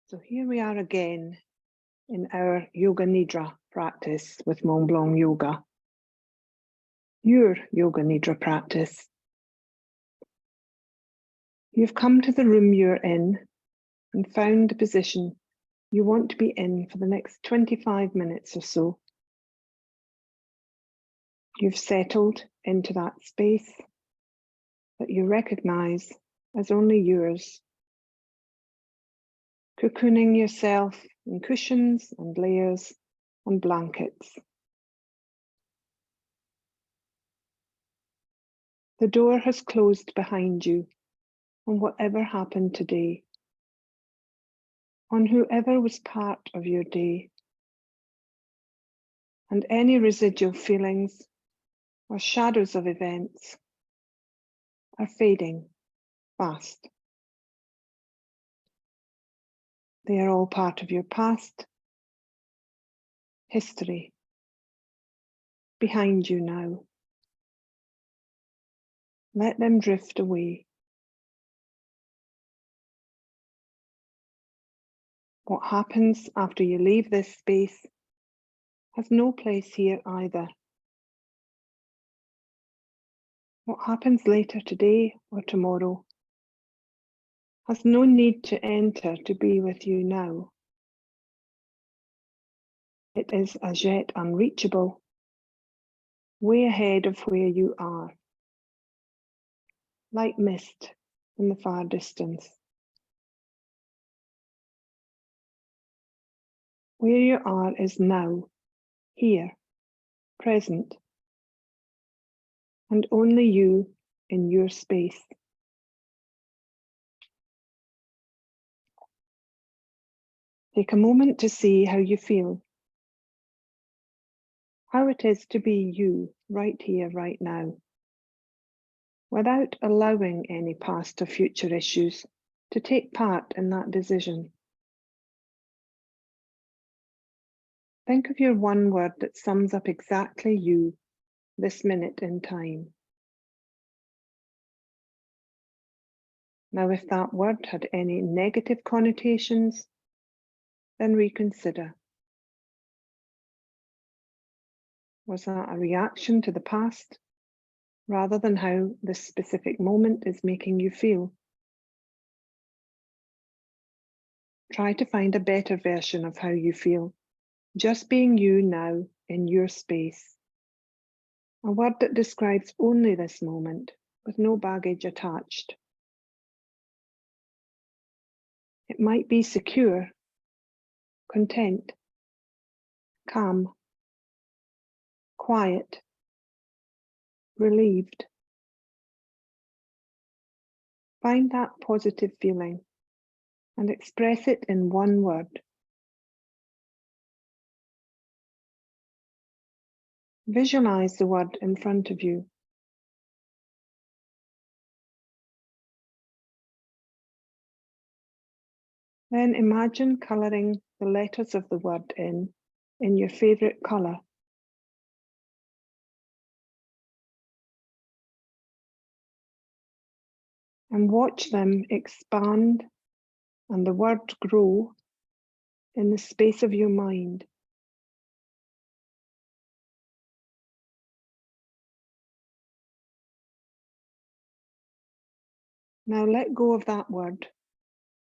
So here we are again in our Yoga Nidra practice with Mont Blanc Yoga. Your Yoga Nidra practice. You've come to the room you're in and found the position you want to be in for the next 25 minutes or so. You've settled into that space that you recognize as only yours, cocooning yourself in cushions and layers and blankets. The door has closed behind you on whatever happened today, on whoever was part of your day, and any residual feelings or shadows of events are fading fast. They are all part of your past, history, behind you now. Let them drift away. What happens after you leave this space has no place here either. What happens later today or tomorrow has no need to enter to be with you now. It is as yet unreachable, way ahead of where you are, like mist in the far distance. Where you are is now, here, present, and only you in your space. Take a moment to see how you feel, how it is to be you right here, right now, without allowing any past or future issues to take part in that decision. Think of your one word that sums up exactly you this minute in time. Now, if that word had any negative connotations, then reconsider. Was that a reaction to the past, rather than how this specific moment is making you feel? Try to find a better version of how you feel, just being you now in your space. A word that describes only this moment, with no baggage attached. It might be secure, content, calm, quiet, relieved. Find that positive feeling and express it in one word. Visualize the word in front of you. Then imagine colouring the letters of the word in your favourite colour. And watch them expand and the word grow in the space of your mind. Now let go of that word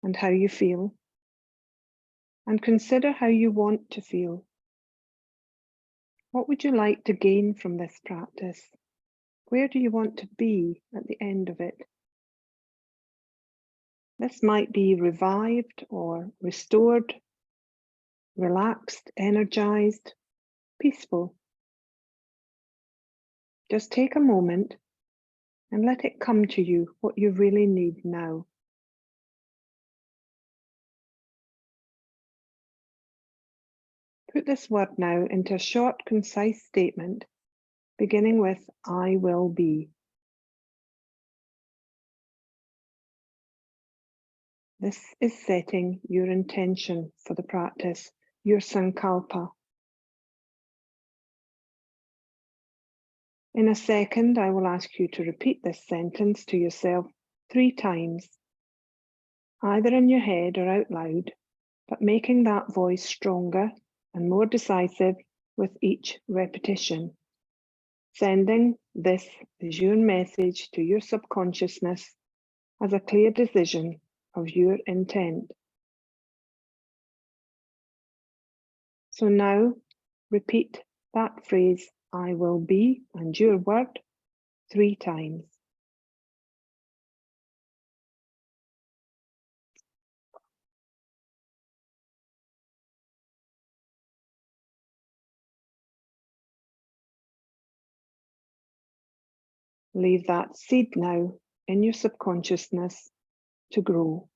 and how you feel, and consider how you want to feel. What would you like to gain from this practice? Where do you want to be at the end of it? This might be revived or restored, relaxed, energized, peaceful. Just take a moment and let it come to you what you really need now. Put this word now into a short, concise statement, beginning with I will be. This is setting your intention for the practice, your Sankalpa. In a second, I will ask you to repeat this sentence to yourself 3 times, either in your head or out loud, but making that voice stronger and more decisive with each repetition, sending this as your message to your subconsciousness as a clear decision of your intent. So now repeat that phrase, I will be, and your word 3 times. Leave that seed now in your subconsciousness to grow.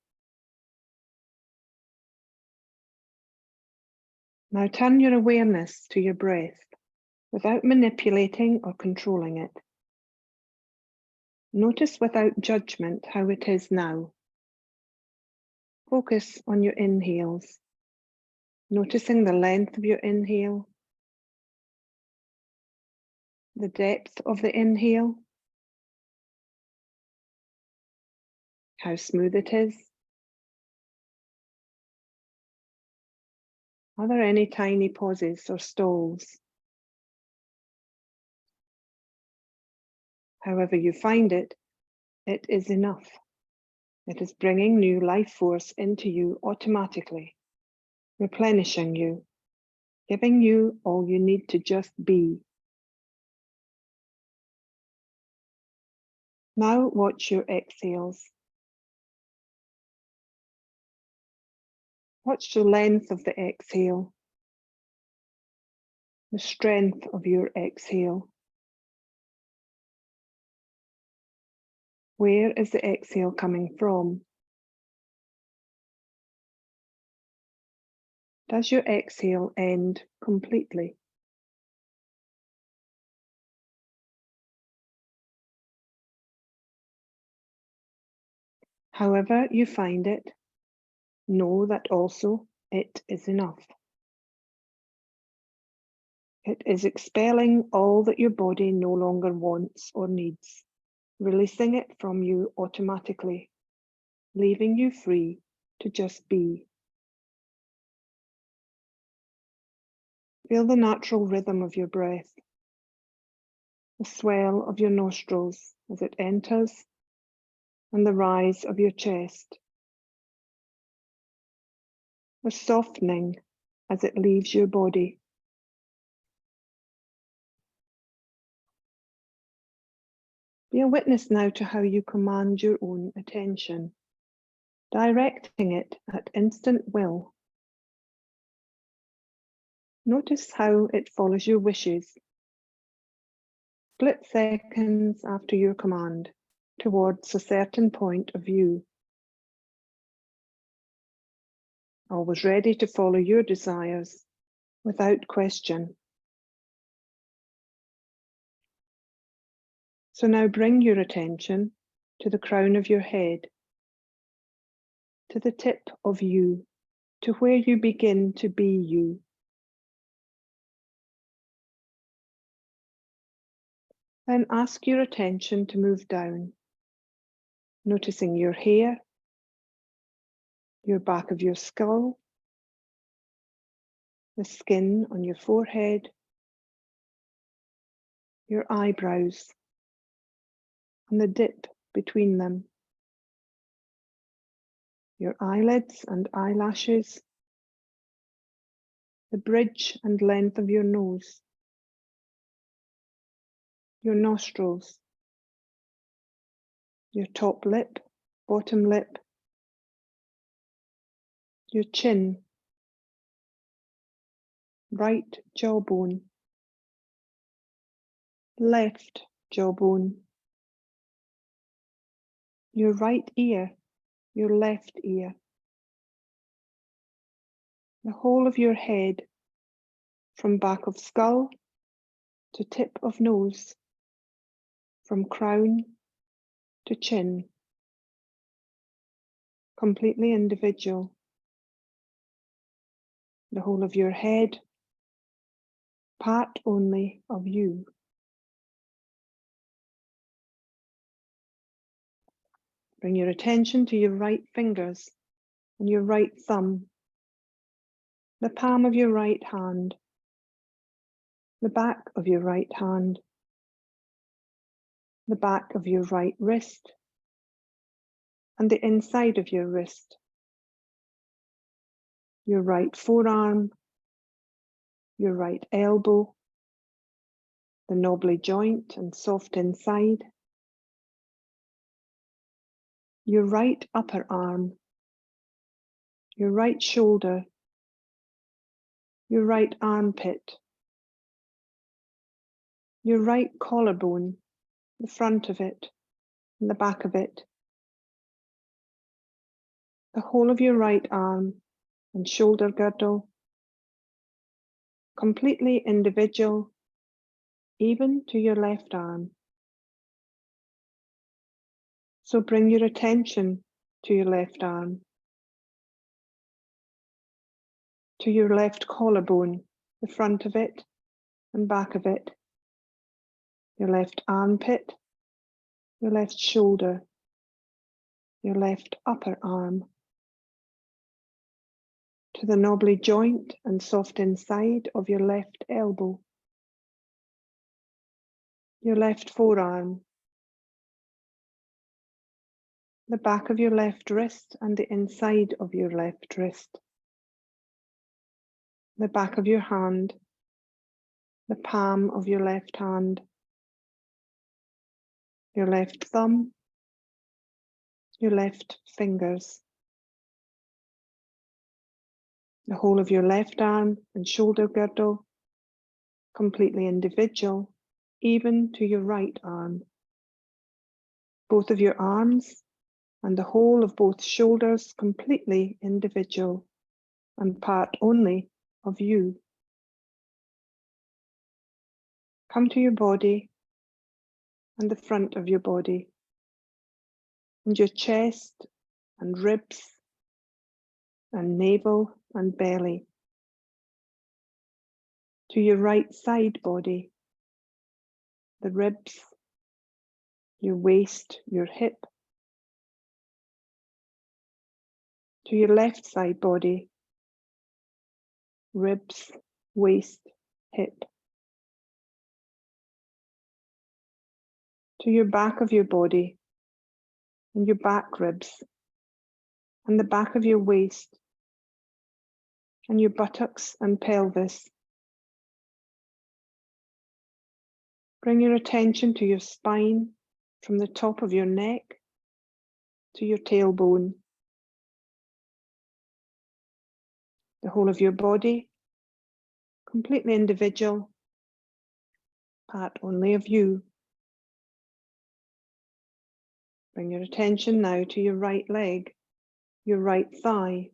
Now turn your awareness to your breath without manipulating or controlling it. Notice without judgment how it is now. Focus on your inhales, noticing the length of your inhale, the depth of the inhale, how smooth it is. Are there any tiny pauses or stalls? However you find it, it is enough. It is bringing new life force into you automatically, replenishing you, giving you all you need to just be. Now watch your exhales. Watch the length of the exhale, the strength of your exhale. Where is the exhale coming from? Does your exhale end completely? However you find it, know that also it is enough. It is expelling all that your body no longer wants or needs, releasing it from you automatically, leaving you free to just be. Feel the natural rhythm of your breath, the swell of your nostrils as it enters, and the rise of your chest, the softening as it leaves your body. Be a witness now to how you command your own attention, directing it at instant will. Notice how it follows your wishes, split seconds after your command, towards a certain point of view. Always ready to follow your desires without question. So now bring your attention to the crown of your head, to the tip of you, to where you begin to be you. Then ask your attention to move down, noticing your hair, your back of your skull, the skin on your forehead, your eyebrows, and the dip between them, your eyelids and eyelashes, the bridge and length of your nose, your nostrils, your top lip, bottom lip, your chin, right jawbone, left jawbone, your right ear, your left ear, the whole of your head, from back of skull to tip of nose, from crown to chin, completely individual. The whole of your head, part only of you. Bring your attention to your right fingers and your right thumb, the palm of your right hand, the back of your right hand, the back of your right wrist, and the inside of your wrist, your right forearm, your right elbow, the knobbly joint and soft inside, your right upper arm, your right shoulder, your right armpit, your right collarbone, the front of it and the back of it, the whole of your right arm and shoulder girdle, completely individual, even to your left arm. So bring your attention to your left arm, to your left collarbone, the front of it and back of it, your left armpit, your left shoulder, your left upper arm, to the knobbly joint and soft inside of your left elbow, your left forearm, the back of your left wrist and the inside of your left wrist, the back of your hand, the palm of your left hand, your left thumb, your left fingers, the whole of your left arm and shoulder girdle, completely individual, even to your right arm, both of your arms and the whole of both shoulders completely individual and part only of you. Come to your body and the front of your body, and your chest and ribs and navel and belly, to your right side body, the ribs, your waist, your hip, to your left side body, ribs, waist, hip, to your back of your body and your back ribs and the back of your waist and your buttocks and pelvis. Bring your attention to your spine from the top of your neck to your tailbone, the whole of your body, completely individual, part only of you. Bring your attention now to your right leg, your right thigh,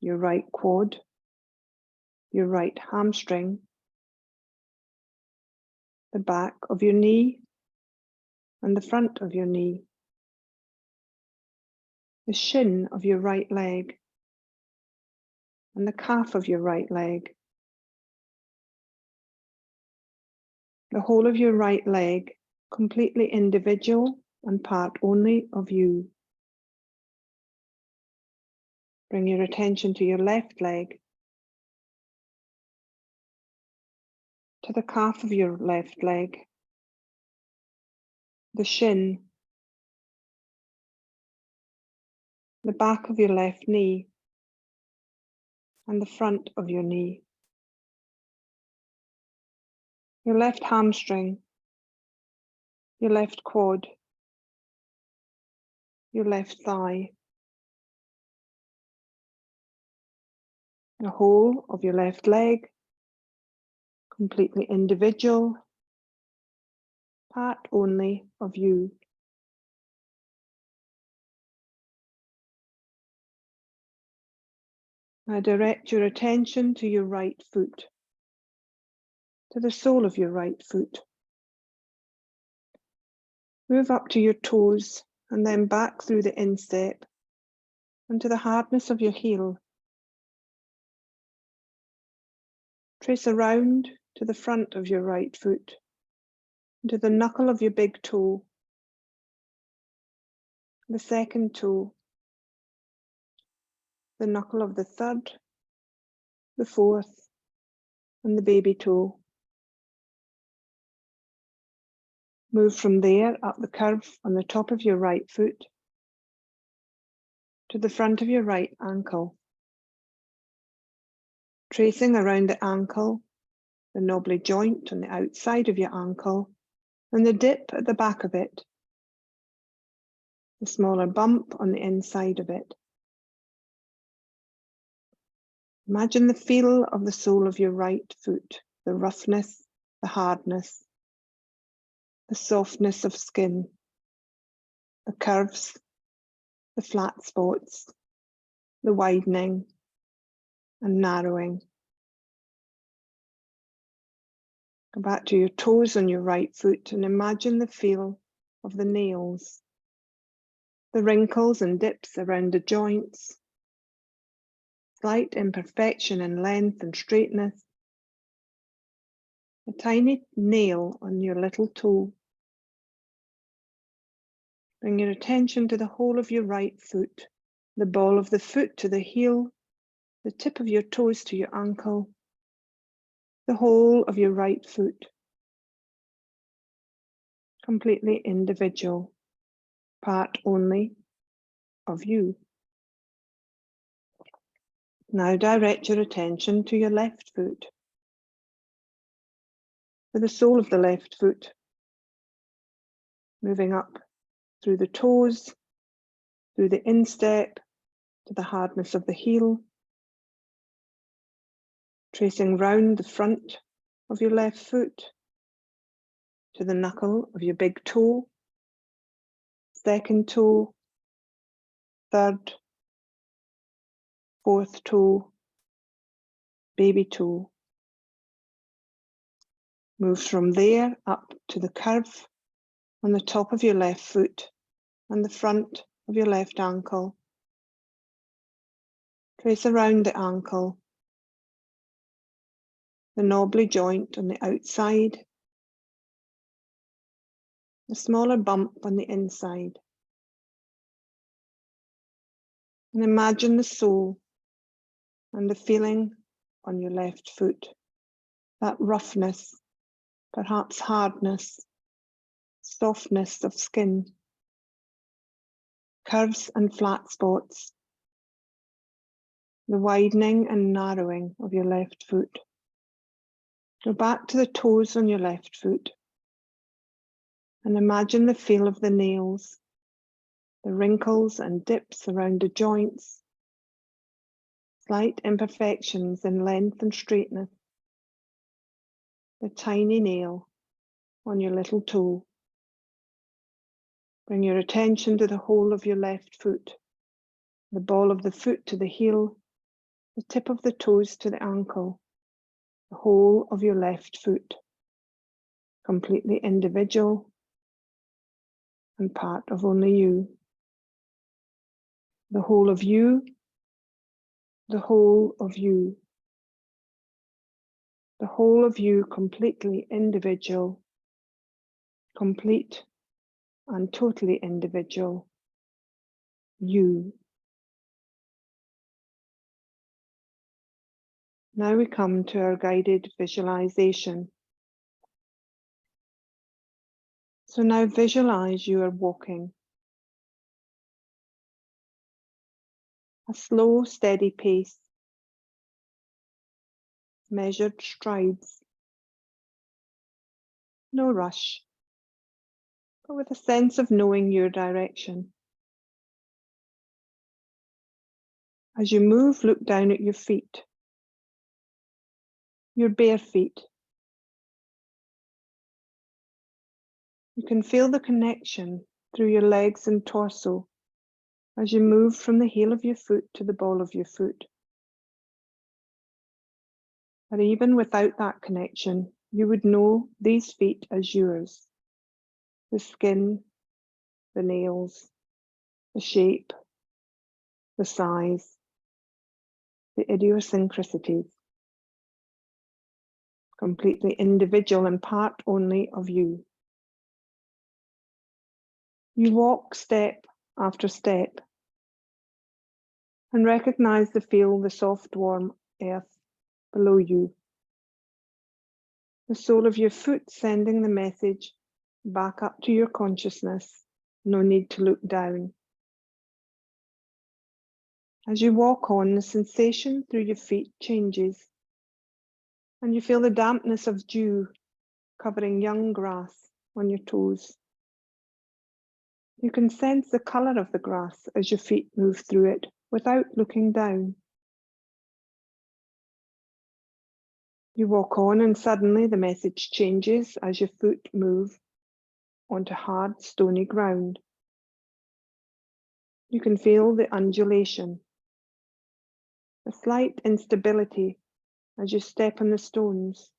your right quad, your right hamstring, the back of your knee and the front of your knee, the shin of your right leg and the calf of your right leg, the whole of your right leg, completely individual and part only of you. Bring your attention to your left leg, to the calf of your left leg, the shin, the back of your left knee, and the front of your knee, your left hamstring, your left quad, your left thigh, the whole of your left leg, completely individual, part only of you. Now direct your attention to your right foot, to the sole of your right foot. Move up to your toes and then back through the instep and to the hardness of your heel. Trace around to the front of your right foot, and to the knuckle of your big toe, the second toe, the knuckle of the third, the fourth, and the baby toe. Move from there up the curve on the top of your right foot to the front of your right ankle, tracing around the ankle, the knobbly joint on the outside of your ankle, and the dip at the back of it, the smaller bump on the inside of it. Imagine the feel of the sole of your right foot, the roughness, the hardness, the softness of skin, the curves, the flat spots, the widening and narrowing. Go back to your toes on your right foot and imagine the feel of the nails, the wrinkles and dips around the joints, slight imperfection in length and straightness, a tiny nail on your little toe. Bring your attention to the whole of your right foot, the ball of the foot to the heel, the tip of your toes to your ankle, the whole of your right foot. Completely individual, part only of you. Now direct your attention to your left foot, to the sole of the left foot, moving up through the toes, through the instep, to the hardness of the heel, tracing round the front of your left foot, to the knuckle of your big toe, second toe, third, fourth toe, baby toe. Move from there up to the curve on the top of your left foot and the front of your left ankle. Trace around the ankle, the knobbly joint on the outside, the smaller bump on the inside. And imagine the sole and the feeling on your left foot, that roughness, perhaps hardness, softness of skin, curves and flat spots, the widening and narrowing of your left foot. Go back to the toes on your left foot and imagine the feel of the nails, the wrinkles and dips around the joints, slight imperfections in length and straightness, the tiny nail on your little toe. Bring your attention to the whole of your left foot, the ball of the foot to the heel, the tip of the toes to the ankle, the whole of your left foot, completely individual and part of only you. The whole of you, the whole of you, the whole of you, completely individual, complete and totally individual, you. Now we come to our guided visualization. So now visualize you are walking. A slow, steady pace, measured strides. No rush, but with a sense of knowing your direction. As you move, look down at your feet, your bare feet. You can feel the connection through your legs and torso as you move from the heel of your foot to the ball of your foot. But even without that connection, you would know these feet as yours. The skin, the nails, the shape, the size, the idiosyncrasies. Completely individual and part only of you. You walk step after step and recognize the feel, the soft, warm earth below you. The sole of your foot sending the message back up to your consciousness. No need to look down. As you walk on, the sensation through your feet changes, and you feel the dampness of dew covering young grass on your toes. You can sense the colour of the grass as your feet move through it without looking down. You walk on, and suddenly the message changes as your foot move onto hard, stony ground. You can feel the undulation, the slight instability as you step on the stones,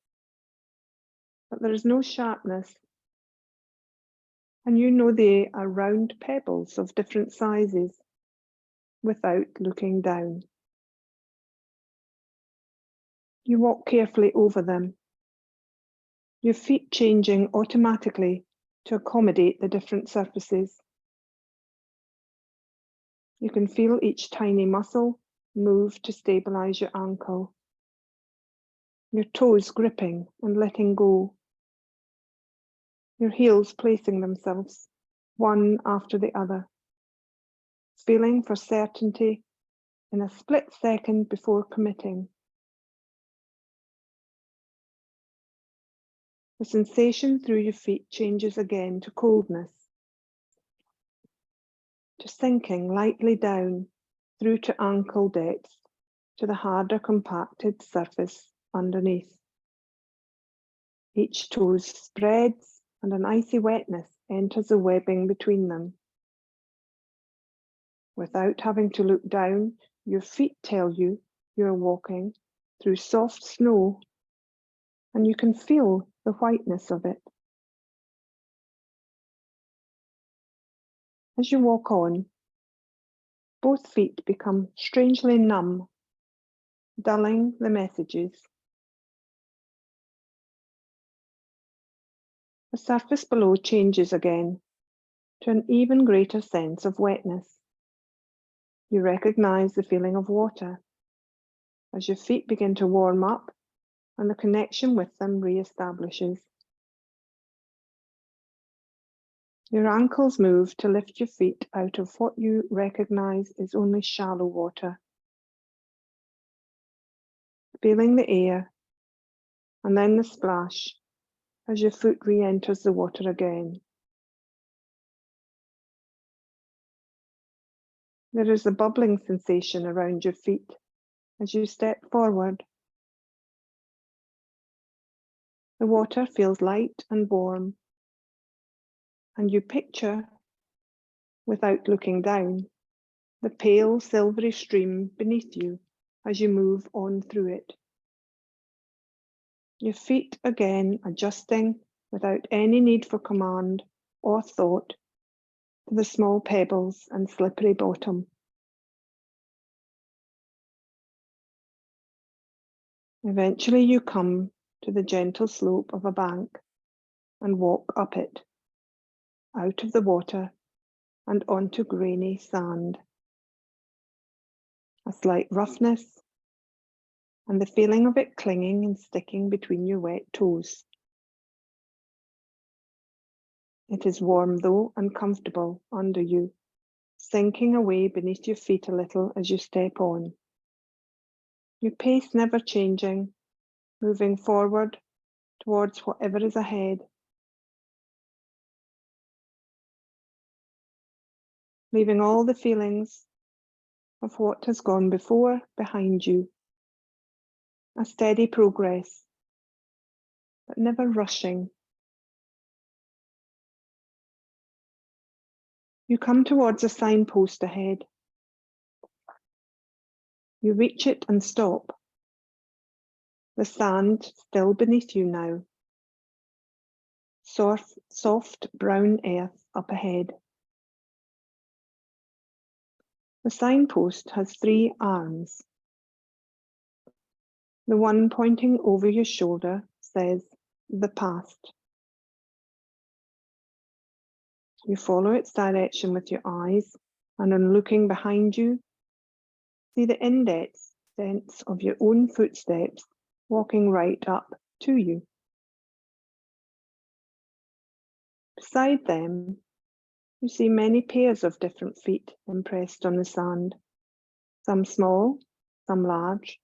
but there is no sharpness, and you know they are round pebbles of different sizes without looking down. You walk carefully over them, your feet changing automatically to accommodate the different surfaces. You can feel each tiny muscle move to stabilize your ankle, your toes gripping and letting go, your heels placing themselves one after the other, feeling for certainty in a split second before committing. The sensation through your feet changes again to coldness, to sinking lightly down through to ankle depth, to the harder compacted surface underneath. Each toe spreads and an icy wetness enters the webbing between them. Without having to look down, your feet tell you you're walking through soft snow, and you can feel the whiteness of it. As you walk on, both feet become strangely numb, dulling the messages. The surface below changes again to an even greater sense of wetness. You recognize the feeling of water as your feet begin to warm up and the connection with them re-establishes. Your ankles move to lift your feet out of what you recognize is only shallow water. Feeling the air and then the splash as your foot re-enters the water again. There is a bubbling sensation around your feet as you step forward. The water feels light and warm, and you picture, without looking down, the pale silvery stream beneath you as you move on through it. Your feet again adjusting without any need for command or thought to the small pebbles and slippery bottom. Eventually you come to the gentle slope of a bank and walk up it, out of the water and onto grainy sand. A slight roughness and the feeling of it clinging and sticking between your wet toes. It is warm though and comfortable under you, sinking away beneath your feet a little as you step on. Your pace never changing, moving forward towards whatever is ahead. Leaving all the feelings of what has gone before behind you. A steady progress, but never rushing. You come towards a signpost ahead. You reach it and stop. The sand still beneath you now. Soft brown earth up ahead. The signpost has 3 arms. The one pointing over your shoulder says, "The past." You follow its direction with your eyes, and on looking behind you, see the indents of your own footsteps walking right up to you. Beside them, you see many pairs of different feet impressed on the sand, some small, some large,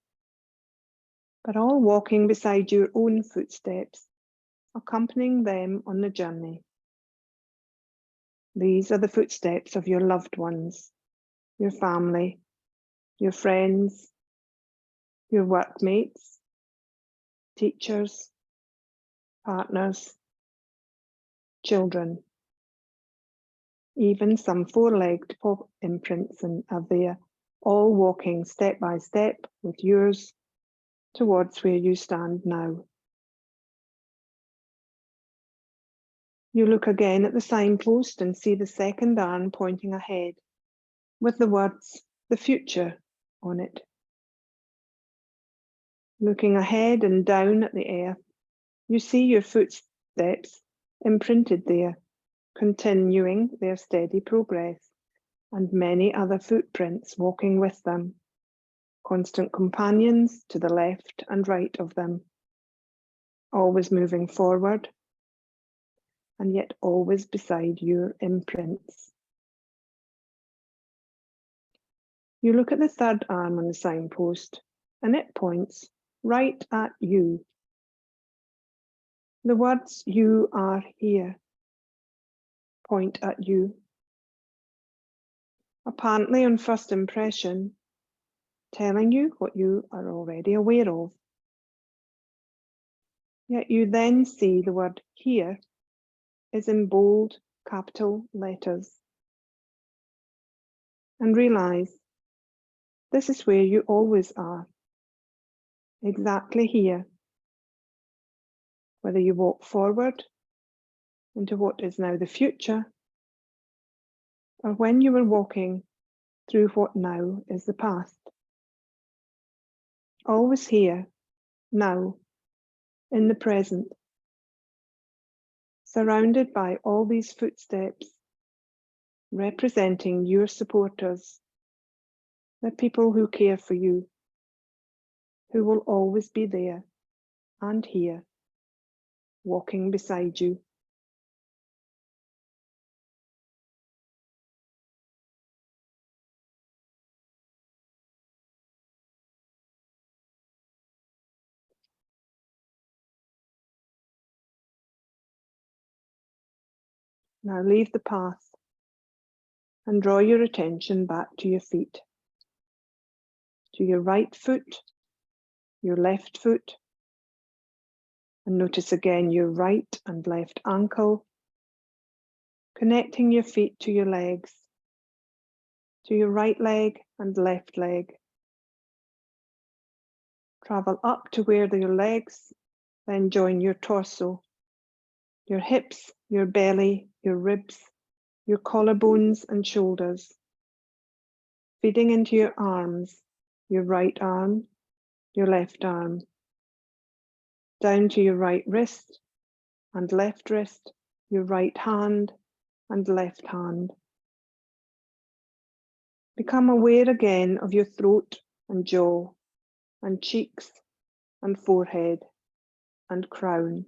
but all walking beside your own footsteps, accompanying them on the journey. These are the footsteps of your loved ones, your family, your friends, your workmates, teachers, partners, children. Even some four-legged paw imprints are there, all walking step by step with yours towards where you stand now. You look again at the signpost and see the second arm pointing ahead with the words, "the future," on it. Looking ahead and down at the earth, you see your footsteps imprinted there, continuing their steady progress, and many other footprints walking with them, constant companions to the left and right of them, always moving forward, and yet always beside your imprints. You look at the third arm on the signpost, and it points right at you. The words "you are here" point at you. Apparently on first impression, telling you what you are already aware of. Yet you then see the word "here" is in bold capital letters and realise this is where you always are, exactly here. Whether you walk forward into what is now the future, or when you were walking through what now is the past. Always here, now, in the present, surrounded by all these footsteps, representing your supporters, the people who care for you, who will always be there and here, walking beside you. Now leave the path and draw your attention back to your feet, to your right foot, your left foot, and notice again your right and left ankle, connecting your feet to your legs, to your right leg and left leg. Travel up to where your legs then join your torso, your hips, your belly, your ribs, your collarbones and shoulders, feeding into your arms, your right arm, your left arm, down to your right wrist and left wrist, your right hand and left hand. Become aware again of your throat and jaw and cheeks and forehead and crown.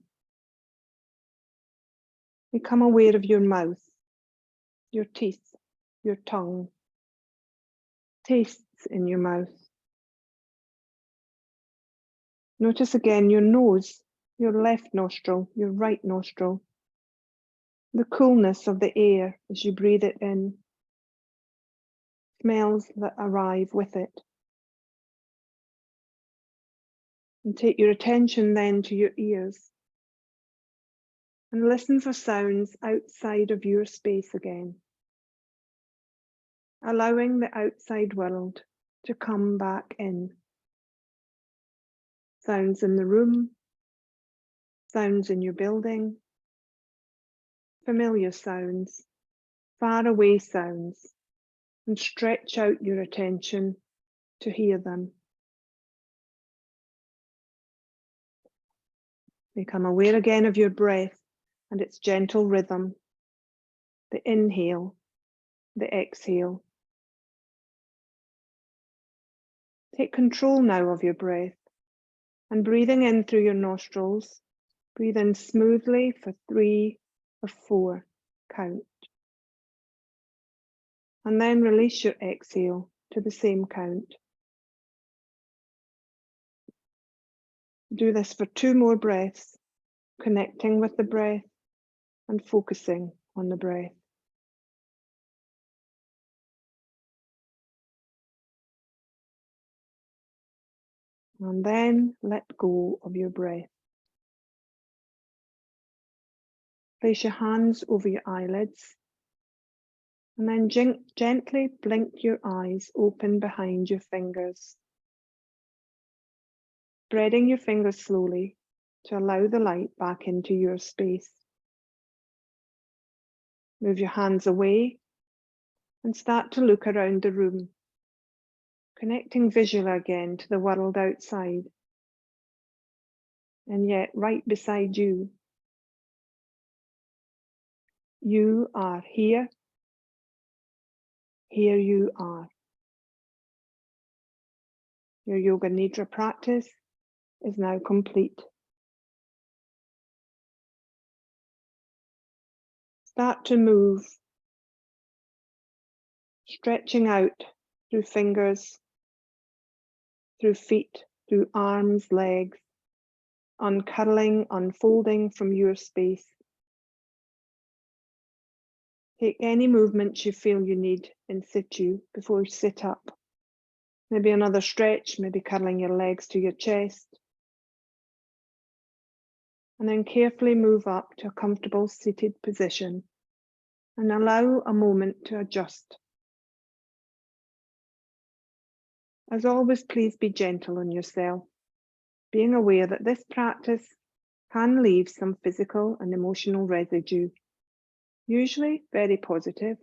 Become aware of your mouth, your teeth, your tongue, tastes in your mouth. Notice again your nose, your left nostril, your right nostril, the coolness of the air as you breathe it in, smells that arrive with it. And take your attention then to your ears and listen for sounds outside of your space again, allowing the outside world to come back in. Sounds in the room, sounds in your building, familiar sounds, far away sounds, and stretch out your attention to hear them. Become aware again of your breath and its gentle rhythm, the inhale, the exhale. Take control now of your breath, And breathing in through your nostrils, breathe in smoothly for 3 or 4 count. And then release your exhale to the same count. Do this for 2 more breaths, connecting with the breath and focusing on the breath. And then let go of your breath. Place your hands over your eyelids and then gently blink your eyes open behind your fingers, spreading your fingers slowly to allow the light back into your space. Move your hands away and start to look around the room, connecting visually again to the world outside, and yet right beside you. You are here. Here you are. Your Yoga Nidra practice is now complete. Start to move, stretching out through fingers, through feet, through arms, legs, uncurling, unfolding from your space. Take any movements you feel you need in situ before you sit up. Maybe another stretch, maybe curling your legs to your chest. And then carefully move up to a comfortable seated position and allow a moment to adjust. As always, please be gentle on yourself, being aware that this practice can leave some physical and emotional residue, usually very positive,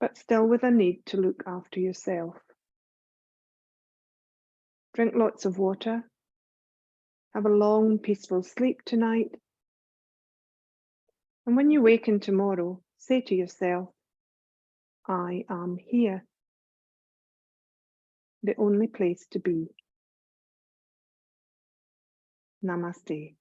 but still with a need to look after yourself. Drink lots of water, have a long, peaceful sleep tonight, and when you waken tomorrow, say to yourself, I am here, the only place to be. Namaste.